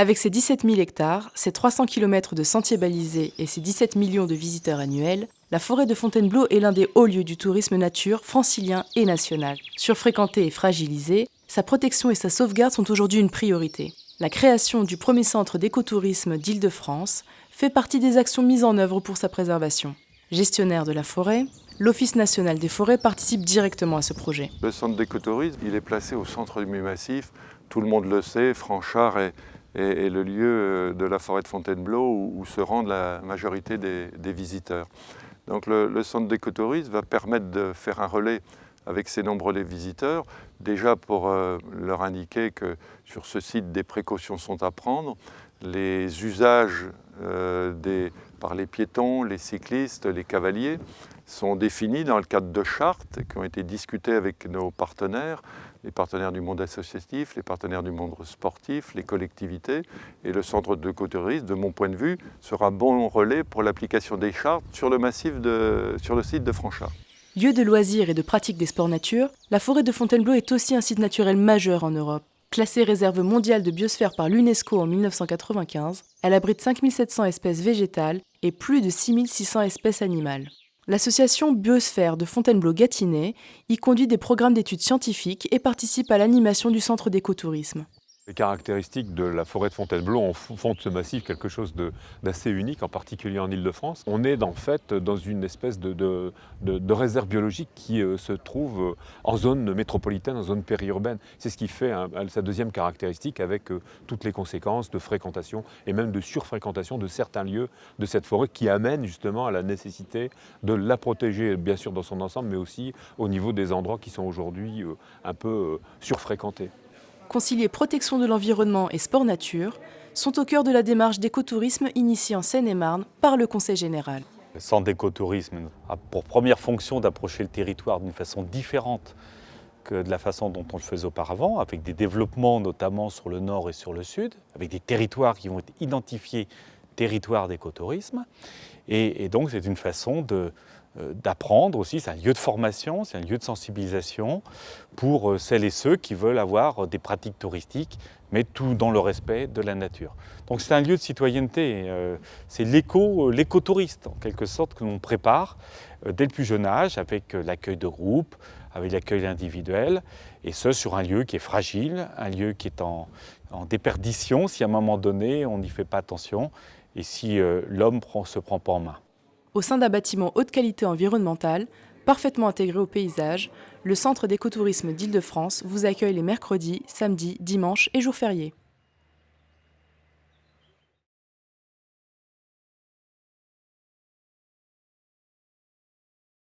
Avec ses 17 000 hectares, ses 300 km de sentiers balisés et ses 17 millions de visiteurs annuels, la forêt de Fontainebleau est l'un des hauts lieux du tourisme nature francilien et national. Surfréquentée et fragilisée, sa protection et sa sauvegarde sont aujourd'hui une priorité. La création du premier centre d'écotourisme d'Île-de-France fait partie des actions mises en œuvre pour sa préservation. Gestionnaire de la forêt, l'Office national des forêts participe directement à ce projet. Le centre d'écotourisme, il est placé au centre du massif. Tout le monde le sait, Franchart est le lieu de la forêt de Fontainebleau où se rendent la majorité des visiteurs. Donc le centre d'écotourisme va permettre de faire un relais avec ces nombreux visiteurs, déjà pour leur indiquer que sur ce site, des précautions sont à prendre, les usages par les piétons, les cyclistes, les cavaliers sont définis dans le cadre de chartes qui ont été discutées avec nos partenaires, les partenaires du monde associatif, les partenaires du monde sportif, les collectivités. Et le centre d'écotourisme, de mon point de vue, sera bon relais pour l'application des chartes sur le site de Franchart. Lieu de loisirs et de pratique des sports nature, la forêt de Fontainebleau est aussi un site naturel majeur en Europe. Classée réserve mondiale de biosphère par l'UNESCO en 1995, elle abrite 5700 espèces végétales et plus de 6600 espèces animales. L'association Biosphère de Fontainebleau-Gâtinais y conduit des programmes d'études scientifiques et participe à l'animation du centre d'écotourisme. Les caractéristiques de la forêt de Fontainebleau en font de ce massif quelque chose d'assez unique, en particulier en Île-de-France. On est en fait dans une espèce de réserve biologique qui se trouve en zone métropolitaine, en zone périurbaine. C'est ce qui fait sa deuxième caractéristique, avec toutes les conséquences de fréquentation et même de surfréquentation de certains lieux de cette forêt, qui amène justement à la nécessité de la protéger, bien sûr dans son ensemble, mais aussi au niveau des endroits qui sont aujourd'hui un peu surfréquentés. Concilier protection de l'environnement et sport nature sont au cœur de la démarche d'écotourisme initiée en Seine-et-Marne par le Conseil général. Le centre d'écotourisme a pour première fonction d'approcher le territoire d'une façon différente que de la façon dont on le faisait auparavant, avec des développements notamment sur le nord et sur le sud, avec des territoires qui vont être identifiés territoires d'écotourisme. Et donc c'est une façon d'apprendre aussi, c'est un lieu de formation, c'est un lieu de sensibilisation pour celles et ceux qui veulent avoir des pratiques touristiques, mais tout dans le respect de la nature. Donc c'est un lieu de citoyenneté, c'est l'écotouriste en quelque sorte que l'on prépare dès le plus jeune âge, avec l'accueil de groupe, avec l'accueil individuel, et ce sur un lieu qui est fragile, un lieu qui est en déperdition si à un moment donné on n'y fait pas attention et si l'homme ne se prend pas en main. Au sein d'un bâtiment haute qualité environnementale, parfaitement intégré au paysage, le Centre d'écotourisme d'Île-de-France vous accueille les mercredis, samedis, dimanches et jours fériés.